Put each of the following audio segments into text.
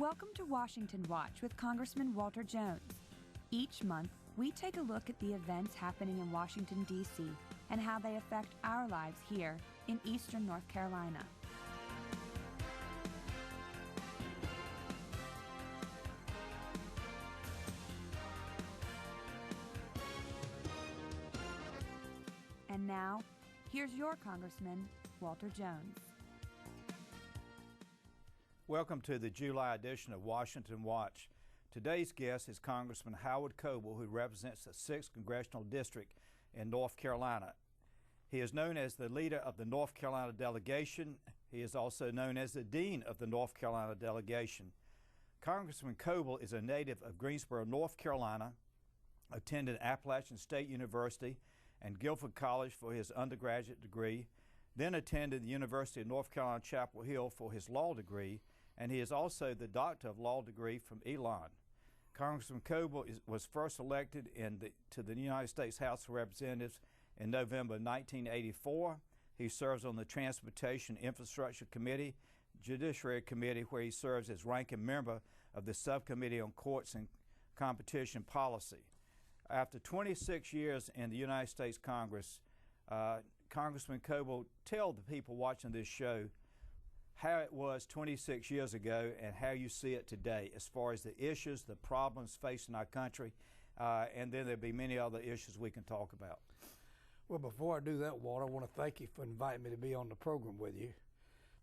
Welcome to Washington Watch with Congressman Walter Jones. Each month, we take a look at the events happening in Washington, D.C. and how they affect our lives here in eastern North Carolina. And now, here's your Congressman, Walter Jones. Welcome to the July edition of Washington Watch. Today's guest is Congressman Howard Coble, who represents the 6th Congressional District in North Carolina. He is known as the leader of the North Carolina delegation. He is also known as the Dean of the North Carolina delegation. Congressman Coble is a native of Greensboro, North Carolina, attended Appalachian State University and Guilford College for his undergraduate degree, then attended the University of North Carolina, Chapel Hill for his law degree, and he is also the Doctor of Law degree from Elon. Congressman Coble was first elected to the United States House of Representatives in November 1984. He serves on the Transportation Infrastructure Committee, Judiciary Committee, where he serves as ranking member of the Subcommittee on Courts and Competition Policy. After 26 years in the United States Congress, Congressman Coble, tell the people watching this show how it was 26 years ago and how you see it today as far as the issues, the problems facing our country, and then there'll be many other issues we can talk about. Well, before I do that, Walter, I want to thank you for inviting me to be on the program with you.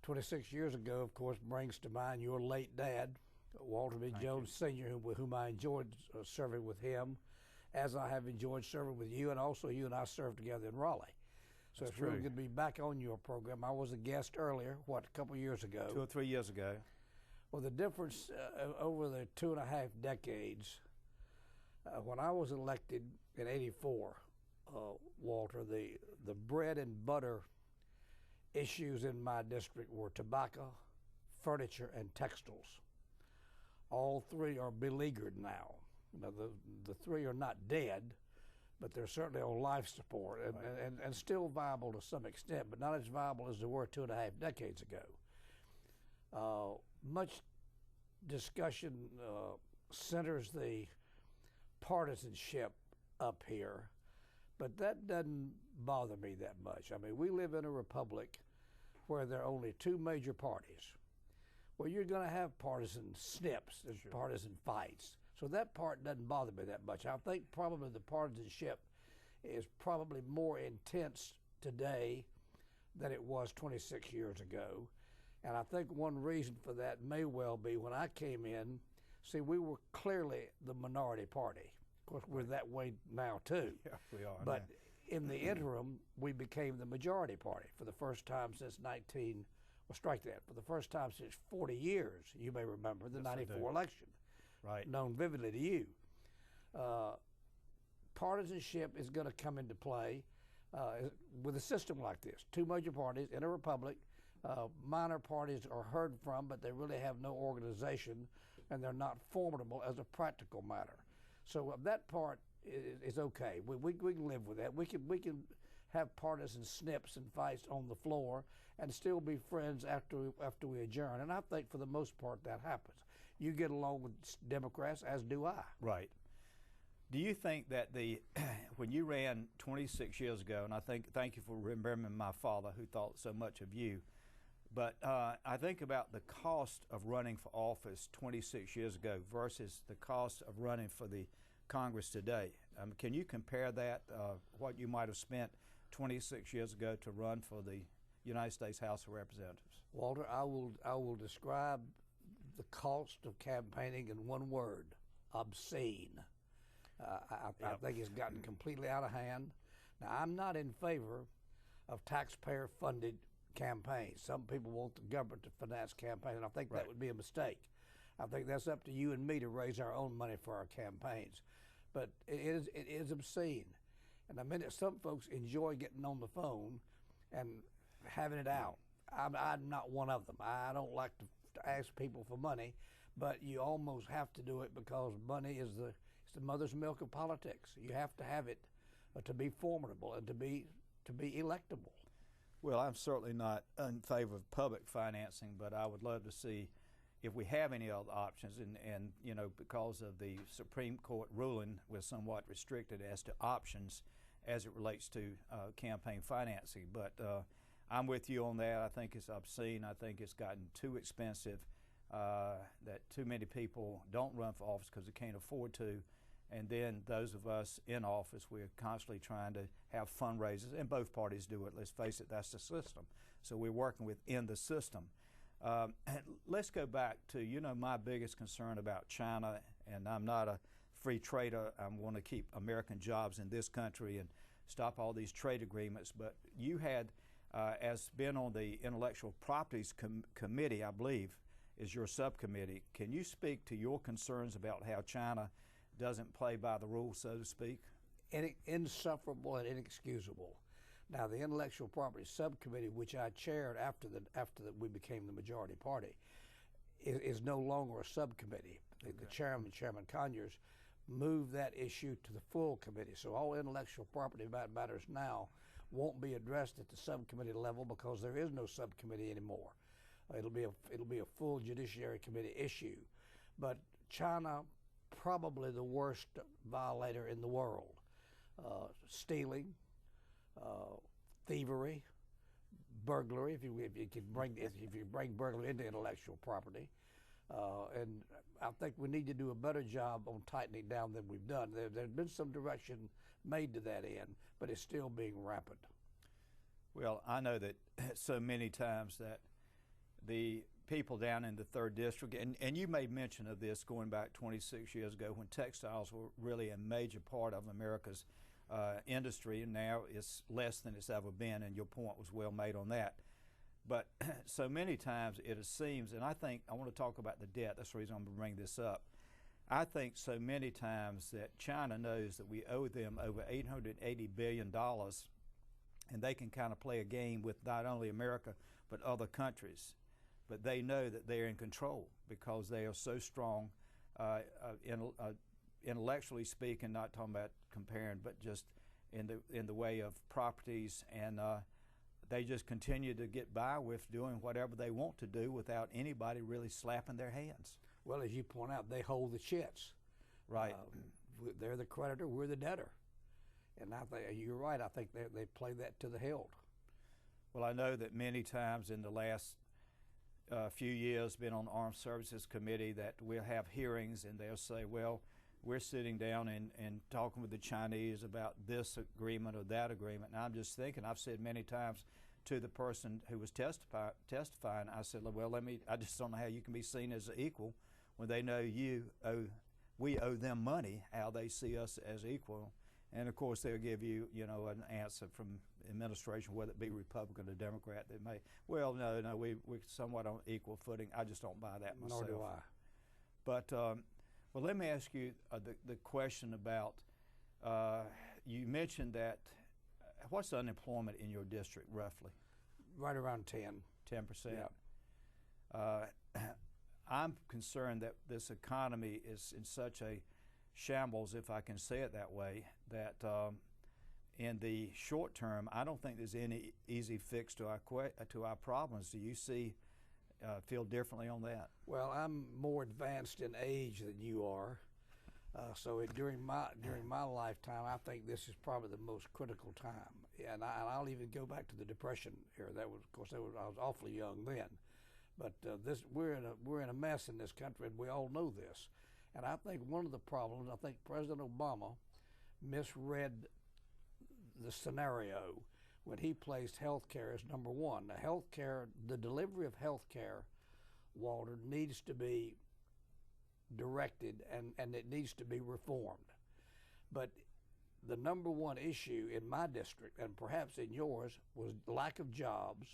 26 years ago, of course, brings to mind your late dad, Walter B. Jones Sr., with whom I enjoyed serving with him, as I have enjoyed serving with you, and also you and I served together in Raleigh. So it's really good to be back on your program. I was a guest earlier, a couple of years ago? 2 or 3 years ago. Well, the difference over the 2.5 decades, when I was elected in '84, Walter, the bread and butter issues in my district were tobacco, furniture, and textiles. All three are beleaguered now. Now, the three are not dead, but they're certainly on life support and still viable to some extent, but not as viable as they were 2.5 decades ago. Much discussion centers the partisanship up here, but that doesn't bother me that much. I mean, we live in a republic where there are only two major parties. Well, you're going to have partisan snips and partisan fights. So that part doesn't bother me that much. I think probably the partisanship is probably more intense today than it was 26 years ago. And I think one reason for that may well be when I came in, see, we were clearly the minority party. Of course, we're that way now too. Yeah, we are. But in the interim, we became the majority party for the first time since for the first time since 40 years, you may remember, the '94 election. Right. Known vividly to you. Partisanship is going to come into play with a system like this. Two major parties in a republic. Minor parties are heard from, but they really have no organization, and they're not formidable as a practical matter. So that part is okay. We can live with that. We can have partisan snips and fights on the floor and still be friends after we adjourn. And I think for the most part that happens. You get along with Democrats, as do I. Right. Do you think that when you ran 26 years ago, and thank you for remembering my father who thought so much of you, but I think about the cost of running for office 26 years ago versus the cost of running for the Congress today. Can you compare that, what you might have spent 26 years ago to run for the United States House of Representatives? Walter, I will describe the cost of campaigning in one word: obscene. I think it's gotten completely out of hand. Now, I'm not in favor of taxpayer-funded campaigns. Some people want the government to finance campaigns, and I think that would be a mistake. I think that's up to you and me to raise our own money for our campaigns. But it is obscene. And I mean, some folks enjoy getting on the phone and having it out. I'm not one of them. I don't like to ask people for money, but you almost have to do it because money is the mother's milk of politics. You have to have it to be formidable and to be electable. Well, I'm certainly not in favor of public financing, but I would love to see if we have any other options, and you know, because of the Supreme Court ruling, we're somewhat restricted as to options as it relates to campaign financing. But I'm with you on that. I think it's obscene. I think it's gotten too expensive, that too many people don't run for office because they can't afford to. And then those of us in office, we're constantly trying to have fundraisers, and both parties do it. Let's face it, that's the system. So we're working within the system. Let's go back to, you know, my biggest concern about China, and I'm not a free trader. I want to keep American jobs in this country and stop all these trade agreements. But you had, as been on the Intellectual Properties Committee, I believe, is your subcommittee. Can you speak to your concerns about how China doesn't play by the rules, so to speak? Insufferable and inexcusable. Now, the Intellectual Property Subcommittee, which I chaired after we became the majority party, is no longer a subcommittee. Okay. The chairman, Chairman Conyers, moved that issue to the full committee. So all intellectual property matters now won't be addressed at the subcommittee level because there is no subcommittee anymore. It'll be a full Judiciary Committee issue. But China, probably the worst violator in the world. Stealing, thievery, burglary. If you bring burglary into intellectual property, and I think we need to do a better job on tightening down than we've done. There's been some direction made to that end, but it's still being rampant. Well, I know that so many times that the people down in the 3rd District, and you made mention of this going back 26 years ago when textiles were really a major part of America's industry, and now it's less than it's ever been, and your point was well made on that. But so many times it seems, and I think I want to talk about the debt, that's the reason I'm going to bring this up. I think so many times that China knows that we owe them over $880 billion, and they can kind of play a game with not only America but other countries. But they know that they're in control because they are so strong, intellectually speaking, not talking about comparing, but just in the way of properties, and they just continue to get by with doing whatever they want to do without anybody really slapping their hands. Well, as you point out, they hold the chits. Right. They're the creditor, we're the debtor. And I think you're right. I think they play that to the hilt. Well, I know that many times in the last few years, been on the Armed Services Committee, that we'll have hearings and they'll say, well, we're sitting down and talking with the Chinese about this agreement or that agreement. And I'm just thinking, I've said many times to the person who was testifying, I said, well, I just don't know how you can be seen as an equal when they know we owe them money, how they see us as equal. And of course, they'll give you, an answer from administration, whether it be Republican or Democrat. They may, well, no, we're somewhat on equal footing. I just don't buy that myself. Nor do I. But, well, let me ask you the question about, you mentioned that, what's the unemployment in your district, roughly? Right around 10. 10%? Yeah. I'm concerned that this economy is in such a shambles, if I can say it that way, that in the short term, I don't think there's any easy fix to our problems. Do you feel differently on that? Well, I'm more advanced in age than you are, so during my lifetime, I think this is probably the most critical time. And I'll even go back to the Depression era. I was awfully young then, but we're in a mess in this country, and we all know this. And I think one of the problems, I think President Obama misread the scenario when he placed health care as number one. Now, the delivery of health care, Walter, needs to be directed and it needs to be reformed. But the number one issue in my district, and perhaps in yours, was lack of jobs,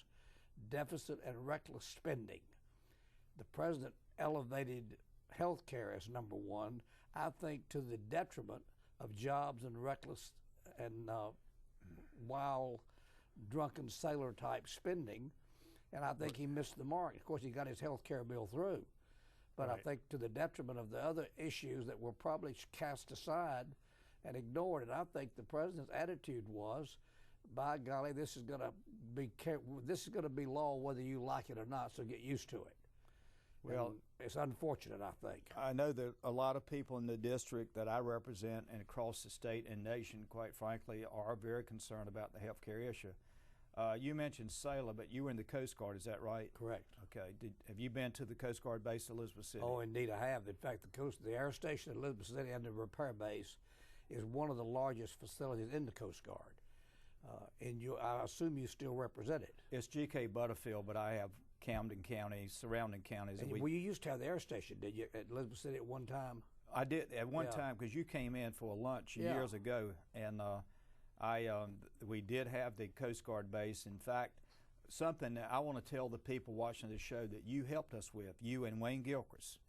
deficit, and reckless spending. The president elevated health care as number one, I think to the detriment of jobs and reckless and wild, drunken sailor type spending, and I think he missed the mark. Of course, he got his health care bill through, but right. I think to the detriment of the other issues that were probably cast aside and ignored. And I think the president's attitude was, by golly, this is going to be law whether you like it or not, so get used to it. Well, and it's unfortunate, I think. I know that a lot of people in the district that I represent and across the state and nation, quite frankly, are very concerned about the health care issue. You mentioned sailor, but you were in the Coast Guard, is that right? Correct. Okay. Have you been to the Coast Guard base at Elizabeth City? Oh, indeed I have. In fact, the air station at Elizabeth City and the repair base is one of the largest facilities in the Coast Guard. I assume you still represent it. It's G.K. Butterfield, but I have Camden County, surrounding counties. And you used to have the air station, did you, at Elizabeth City at one time? I did at one time, because you came in for a lunch years ago, and we did have the Coast Guard base. In fact, something that I want to tell the people watching this show that you helped us with, you and Wayne Gilchrist.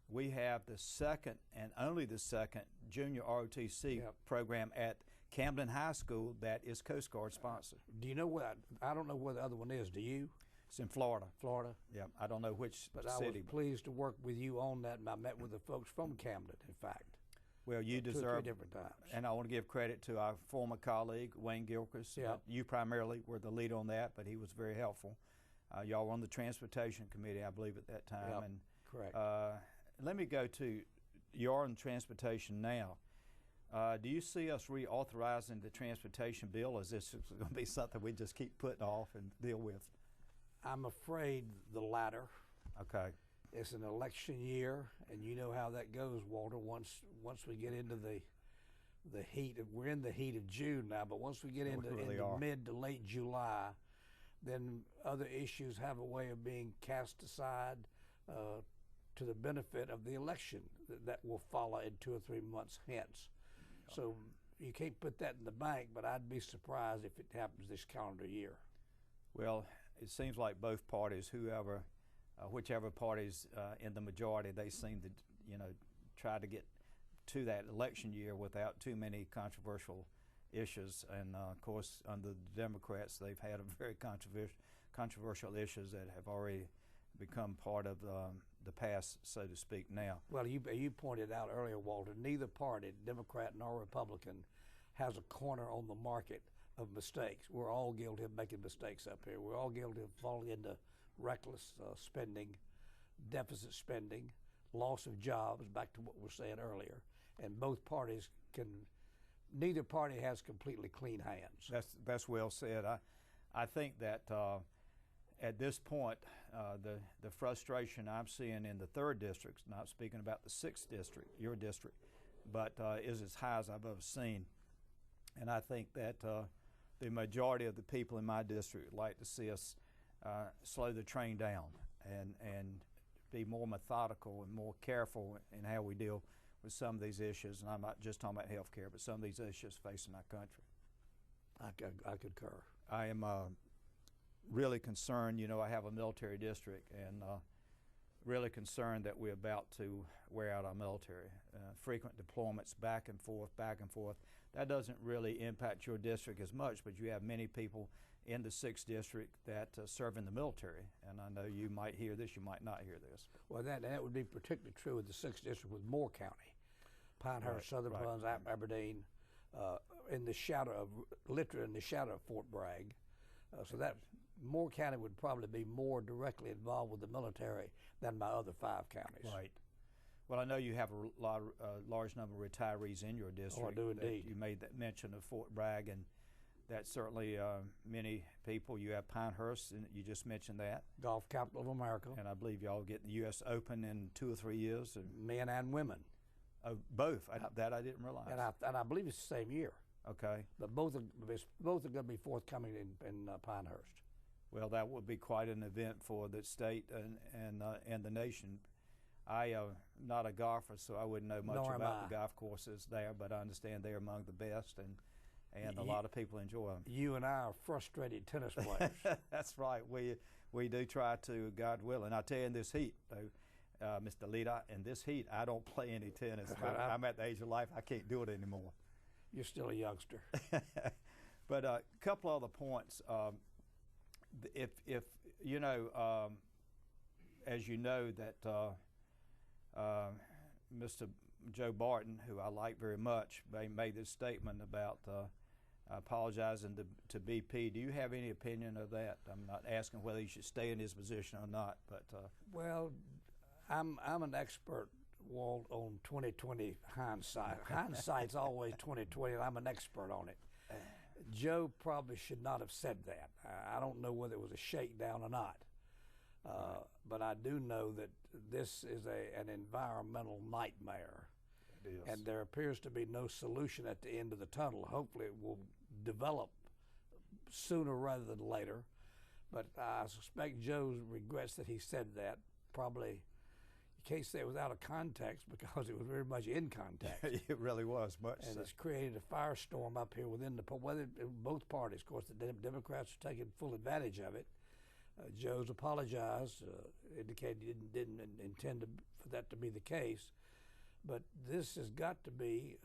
We have the second and only the second junior ROTC program at Camden High School that is Coast Guard sponsored. Do you know what? I don't know where the other one is. Do you? It's in Florida. Florida? Yeah, I don't know which but city. I was pleased to work with you on that, and I met with the folks from Camden, in fact. Well, you deserve 2 or 3 different times. And I want to give credit to our former colleague, Wayne Gilchrist. Yeah. You primarily were the lead on that, but he was very helpful. Y'all were on the Transportation Committee, I believe, at that time. Yep, and correct. Let me go to, you're in transportation now. Do you see us reauthorizing the transportation bill, or is this going to be something we just keep putting off and deal with? I'm afraid the latter. Okay. It's an election year, and you know how that goes, Walter. Once we get into the heat, we're in the heat of June now, but once we get into mid to late July, then other issues have a way of being cast aside to the benefit of the election that will follow in 2 or 3 months hence. So you can't put that in the bank, but I'd be surprised if it happens this calendar year. Well, it seems like both parties, whichever party's in the majority, they seem to, try to get to that election year without too many controversial issues. And of course, under the Democrats, they've had a very controversial issues that have already become part of the past, so to speak, now. Well, you pointed out earlier, Walter, neither party, Democrat nor Republican, has a corner on the market of mistakes. We're all guilty of making mistakes up here. We're all guilty of falling into reckless spending, deficit spending, loss of jobs, back to what we were saying earlier. And both parties neither party has completely clean hands. That's well said. I think that at this point, the frustration I'm seeing in the 3rd district, not speaking about the 6th district, your district, but is as high as I've ever seen. And I think that the majority of the people in my district would like to see us slow the train down and be more methodical and more careful in how we deal with some of these issues. And I'm not just talking about health care, but some of these issues facing our country. I concur. I am really concerned. I have a military district, and really concerned that we're about to wear out our military. Frequent deployments back and forth. That doesn't really impact your district as much, but you have many people in the 6th district that serve in the military. And I know you might hear this, you might not hear this. Well, that would be particularly true with the 6th district with Moore County, Pinehurst, Southern Plains, Aberdeen, literally in the shadow of Fort Bragg. So that Moore County would probably be more directly involved with the military than my other 5 counties. Right. Well, I know you have a large number of retirees in your district. Oh, I do indeed. You made that mention of Fort Bragg, and that's certainly many people. You have Pinehurst, and you just mentioned that. Golf capital of America. And I believe y'all get the U.S. Open in 2 or 3 years. Men and women. Oh, both. That I didn't realize. And I believe it's the same year. Okay. But both are going to be forthcoming in Pinehurst. Well, that would be quite an event for the state and the nation. I am not a golfer, so I wouldn't know much about the golf courses there, but I understand they're among the best, and a lot of people enjoy them. You and I are frustrated tennis players. That's right. We do try to, God willing. I tell you, in this heat, though, Mr. Leader, in this heat, I don't play any tennis. I'm at the age of life I can't do it anymore. You're still a youngster. But a couple other points. If you know, as you know, that Mr. Joe Barton, who I like very much, made this statement about apologizing to BP. Do you have any opinion of that? I'm not asking whether he should stay in his position or not, but well, I'm an expert, Walt, on 2020 hindsight. Hindsight's always 2020, and I'm an expert on it. Joe probably should not have said that. I don't know whether it was a shakedown or not, but I do know that this is an environmental nightmare. It is. And there appears to be no solution at the end of the tunnel. Hopefully it will develop sooner rather than later. But I suspect Joe regrets that he said that. Probably you can't say it without a context because it was very much in context. It really was much. And so. it's created a firestorm up here within both parties. Of course, the Democrats are taking full advantage of it. Joe's apologized, indicated he didn't intend for that to be the case. But this has got to be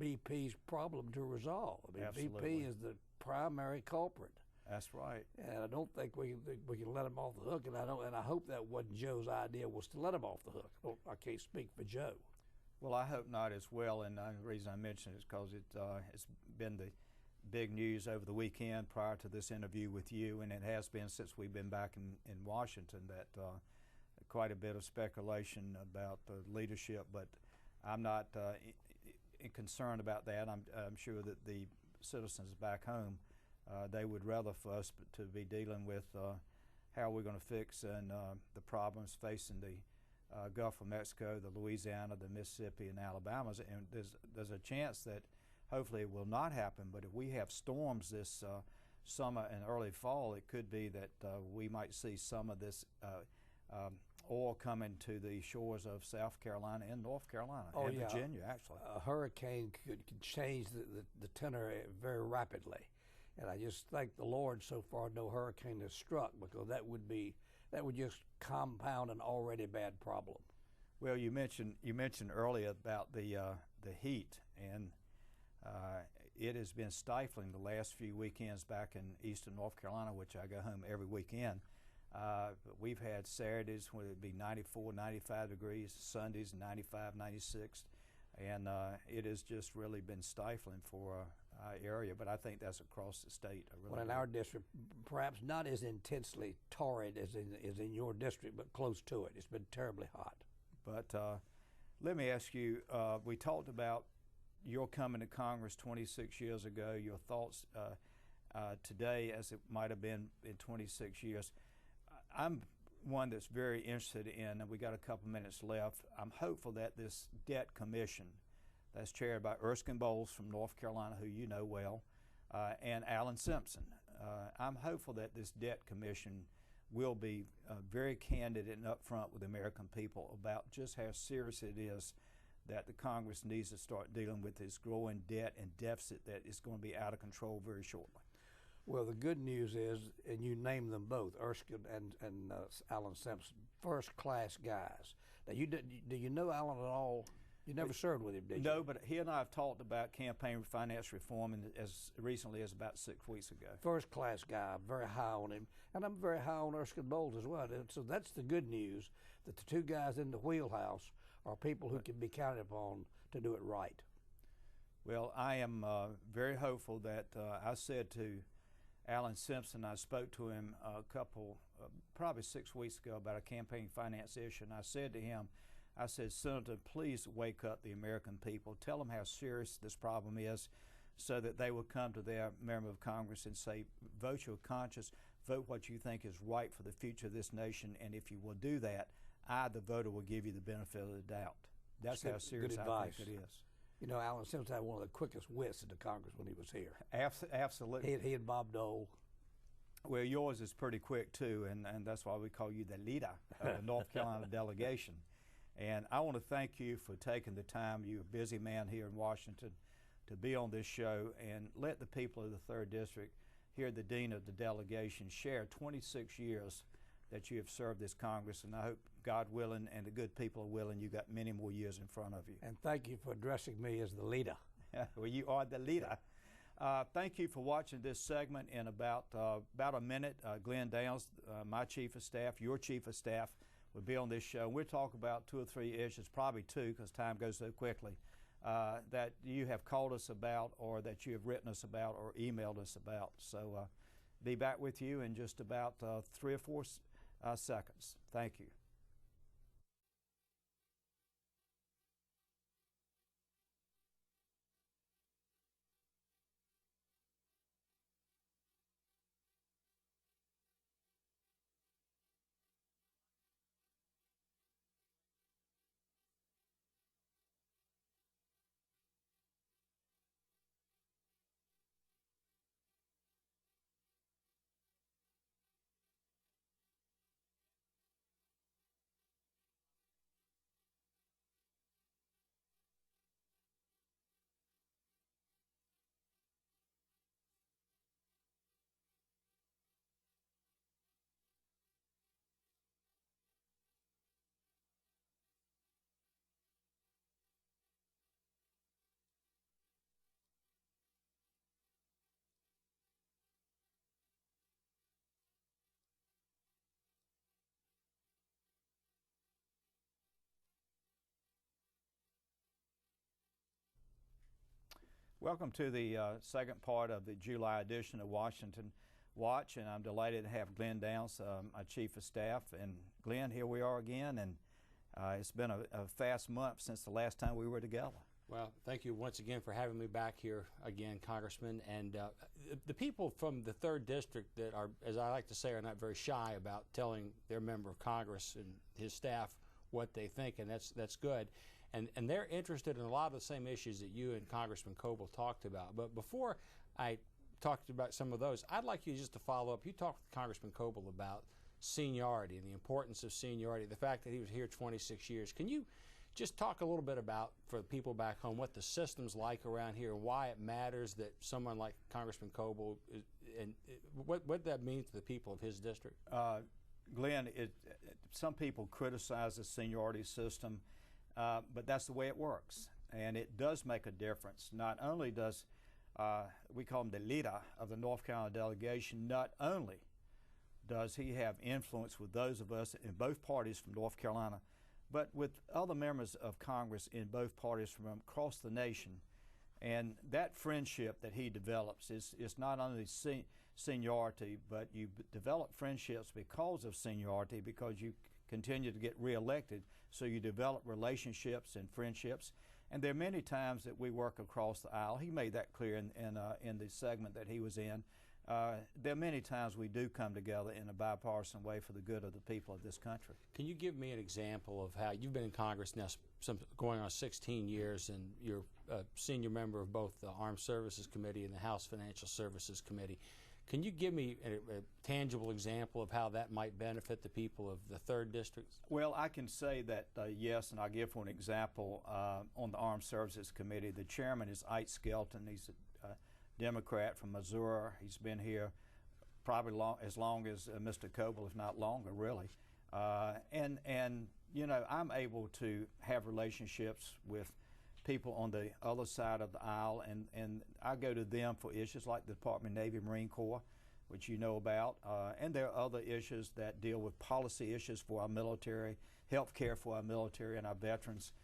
BP's problem to resolve. I mean, Absolutely. BP is the primary culprit. That's right. And I don't think we can let him off the hook. And I hope that wasn't Joe's idea, was to let him off the hook. I can't speak for Joe. Well, I hope not as well. And the reason I mention it is because it's been the big news over the weekend prior to this interview with you, and it has been since we've been back in Washington, that quite a bit of speculation about the leadership, but I'm not concerned about that. I'm sure that the citizens back home, they would rather for us to be dealing with how we're going to fix and the problems facing the Gulf of Mexico, the Louisiana, the Mississippi, and Alabama's. And there's a chance that hopefully it will not happen, but if we have storms this summer and early fall, it could be that we might see some of this oil coming to the shores of South Carolina and North Carolina and Virginia, actually. A hurricane could change the tenor very rapidly. And I just thank the Lord so far no hurricane has struck, because that would just compound an already bad problem. Well, you mentioned earlier about the heat, and it has been stifling the last few weekends back in eastern North Carolina, which I go home every weekend. But we've had Saturdays when it'd be 94, 95 degrees, Sundays 95, 96, and it has just really been stifling for our area. But I think that's across the state. Well, in our district, perhaps not as intensely torrid as in your district, but close to it. It's been terribly hot. But let me ask you, we talked about your coming to Congress 26 years ago, your thoughts today as it might have been in 26 years. I'm one that's very interested in, and we got a couple minutes left, I'm hopeful that this debt commission that's chaired by Erskine Bowles from North Carolina, who you know well, and Alan Simpson, I'm hopeful that this debt commission will be very candid and upfront with the American people about just how serious it is that the Congress needs to start dealing with this growing debt and deficit that is going to be out of control very shortly. Well, the good news is, and you named them both, Erskine and Alan Simpson, first-class guys. Now, do you know Alan at all? You never served with him, did you? No, but he and I have talked about campaign finance reform as recently as about 6 weeks ago. First-class guy. I'm very high on him. And I'm very high on Erskine Bowles as well. So that's the good news, that the two guys in the wheelhouse are people who can be counted upon to do it right. Well, I am very hopeful that I said to Alan Simpson, I spoke to him probably 6 weeks ago about a campaign finance issue, and I said to him, I said, Senator, please wake up the American people. Tell them how serious this problem is so that they will come to their member of Congress and say, vote your conscience, vote what you think is right for the future of this nation, and if you will do that, I, the voter, will give you the benefit of the doubt. That's how serious I think it is. You know, Alan Simpson had one of the quickest wits in the Congress when he was here. Absolutely. He and Bob Dole. Well, yours is pretty quick, too, and that's why we call you the leader of the North Carolina delegation. And I want to thank you for taking the time, you're a busy man here in Washington, to be on this show and let the people of the 3rd District hear the Dean of the delegation share 26 years that you have served this Congress, and I hope, God willing, and the good people are willing, you got many more years in front of you. And thank you for addressing me as the leader. Well, you are the leader. Thank you for watching this segment. In about a minute, Glenn Downs, my Chief of Staff, your Chief of Staff, will be on this show. We'll talk about 2 or 3 issues, probably 2 because time goes so quickly, that you have called us about or that you have written us about or emailed us about. So be back with you in just about 3 or 4 seconds. Thank you. Welcome to the second part of the July edition of Washington Watch, and I'm delighted to have Glenn Downs, my Chief of Staff. And Glenn, here we are again, and it's been a fast month since the last time we were together. Well, thank you once again for having me back here again, Congressman. And the people from the 3rd District that are, as I like to say, are not very shy about telling their member of Congress and his staff what they think, and that's good. And they're interested in a lot of the same issues that you and Congressman Coble talked about. But before I talked about some of those, I'd like you just to follow up. You talked with Congressman Coble about seniority and the importance of seniority, the fact that he was here 26 years. Can you just talk a little bit about, for the people back home, what the system's like around here and why it matters that someone like Congressman Coble, and what that means to the people of his district? Glenn, some people criticize the seniority system, but that's the way it works, and it does make a difference. Not only does, we call him the leader of the North Carolina delegation, not only does he have influence with those of us in both parties from North Carolina, but with other members of Congress in both parties from across the nation. And that friendship that he develops is not only seniority, but you develop friendships because of seniority, because you continue to get reelected, so you develop relationships and friendships. And there are many times that we work across the aisle. He made that clear in the segment that he was in. There are many times we do come together in a bipartisan way for the good of the people of this country. Can you give me an example of how you've been in Congress now going on 16 years, and you're a senior member of both the Armed Services Committee and the House Financial Services Committee? Can you give me a tangible example of how that might benefit the people of the 3rd District? Well, I can say that yes, and I'll give one example. On the Armed Services Committee, the chairman is Ike Skelton. He's a Democrat from Missouri. He's been here probably as long as Mr. Coble, if not longer, really. And you know, I'm able to have relationships with people on the other side of the aisle, and I go to them for issues like the Department of Navy, Marine Corps, which you know about, and there are other issues that deal with policy issues for our military, health care for our military and our veterans,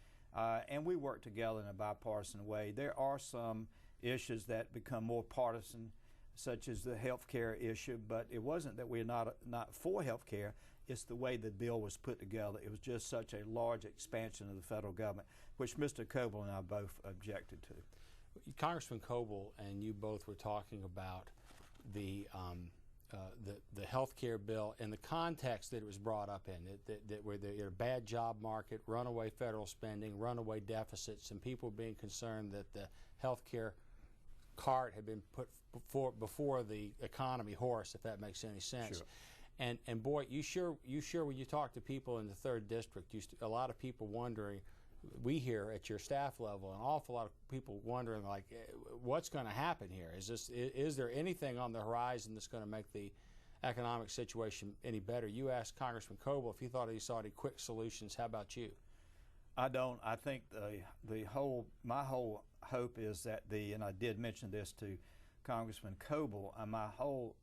and we work together in a bipartisan way. There are some issues that become more partisan, such as the health care issue, but it wasn't that we're not for health care. It's the way the bill was put together. It was just such a large expansion of the federal government, which Mr. Coble and I both objected to. Congressman Coble and you both were talking about the health care bill and the context that it was brought up in, that where there a bad job market, runaway federal spending, runaway deficits, and people being concerned that the health care cart had been put before the economy horse, if that makes any sense. Sure. And boy, you sure when you talk to people in the 3rd District, a lot of people wondering, we hear at your staff level, an awful lot of people wondering, like, what's going to happen here? Is there anything on the horizon that's going to make the economic situation any better? You asked Congressman Coble if he thought he saw any quick solutions. How about you? I don't. I think my whole hope is that and I did mention this to Congressman Coble, my whole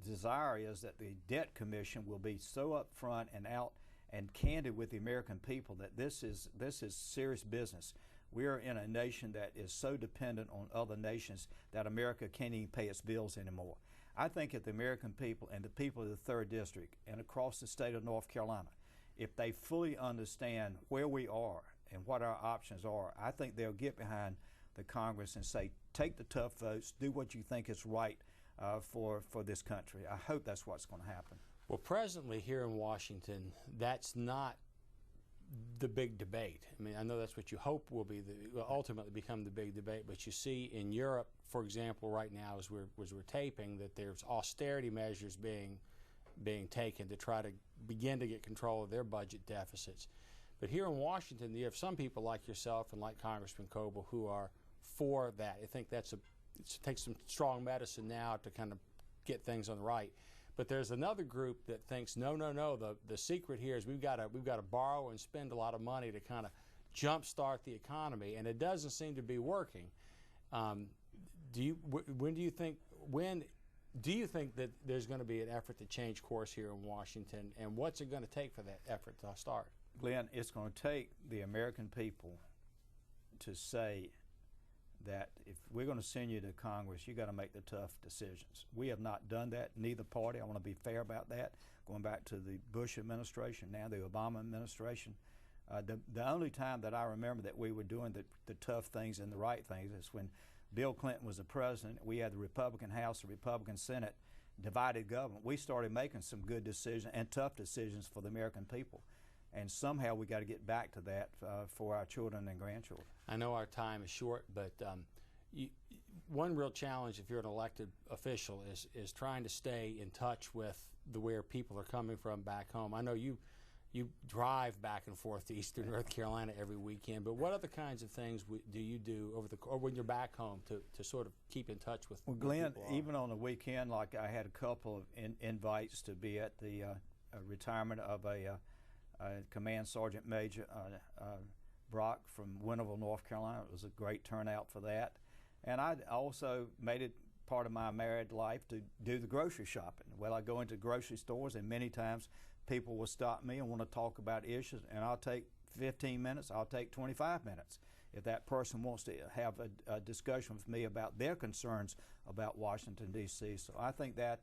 desire is that the Debt Commission will be so upfront and out and candid with the American people that this is serious business. We are in a nation that is so dependent on other nations that America can't even pay its bills anymore. I think if the American people and the people of the 3rd District and across the state of North Carolina, if they fully understand where we are and what our options are, I think they'll get behind the Congress and say, take the tough votes, do what you think is right for this country. I hope that's what's going to happen. Well, presently here in Washington, that's not the big debate. I mean, I know that's what you hope will ultimately become the big debate, but you see in Europe, for example, right now as we're taping, that there's austerity measures being taken to try to begin to get control of their budget deficits. But here in Washington, you have some people like yourself and like Congressman Coble who are for that. I think it takes some strong medicine now to kind of get things on the right. But there's another group that thinks, no, the secret here is we've got to borrow and spend a lot of money to kind of jumpstart the economy, and it doesn't seem to be working. When do you think that there's going to be an effort to change course here in Washington, and what's it going to take for that effort to start? Glenn, it's going to take the American people to say that if we're going to send you to Congress, you got to make the tough decisions. We have not done that, neither party. I want to be fair about that. Going back to the Bush administration, now the Obama administration, the only time that I remember that we were doing the tough things and the right things is when Bill Clinton was the president. We had the Republican House, the Republican Senate, divided government. We started making some good decisions and tough decisions for the American people. And somehow we got to get back to that for our children and grandchildren. I know our time is short, but one real challenge if you're an elected official is trying to stay in touch with where people are coming from back home. I know you drive back and forth to Eastern North Carolina every weekend, but what other kinds of things do you do or when you're back home to sort of keep in touch with? Well, Glenn, even on the weekend, like I had a couple of invites to be at the retirement of a Command Sergeant Major Brock from Winterville, North Carolina. It was a great turnout for that. And I also made it part of my married life to do the grocery shopping. Well, I go into grocery stores, and many times people will stop me and want to talk about issues, and I'll take 15 minutes, I'll take 25 minutes. If that person wants to have a discussion with me about their concerns about Washington, D.C. So I think that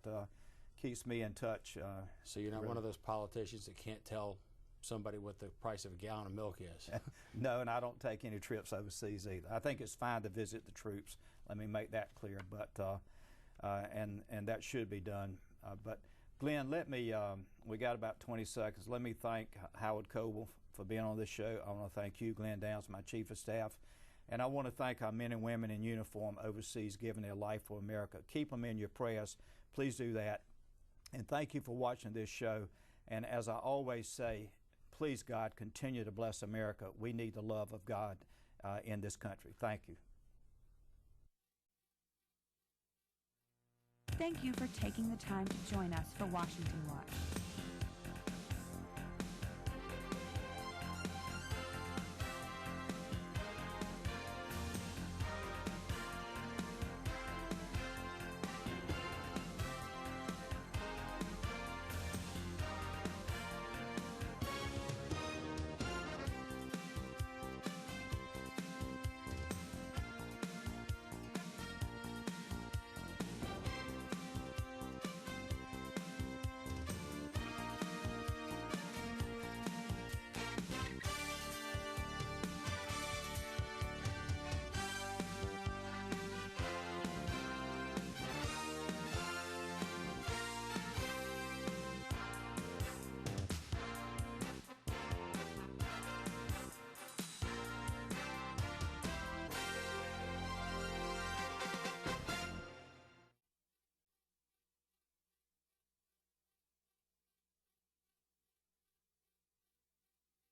keeps me in touch. So you're not one of those politicians that can't tell somebody what the price of a gallon of milk is? No, and I don't take any trips overseas either. I think it's fine to visit the troops. Let me make that clear. But and that should be done. But Glenn, let me. We got about 20 seconds. Let me thank Howard Coble for being on this show. I want to thank you, Glenn Downs, my chief of staff, and I want to thank our men and women in uniform overseas giving their life for America. Keep them in your prayers. Please do that. And thank you for watching this show. And as I always say, please, God, continue to bless America. We need the love of God in this country. Thank you. Thank you for taking the time to join us for Washington Watch.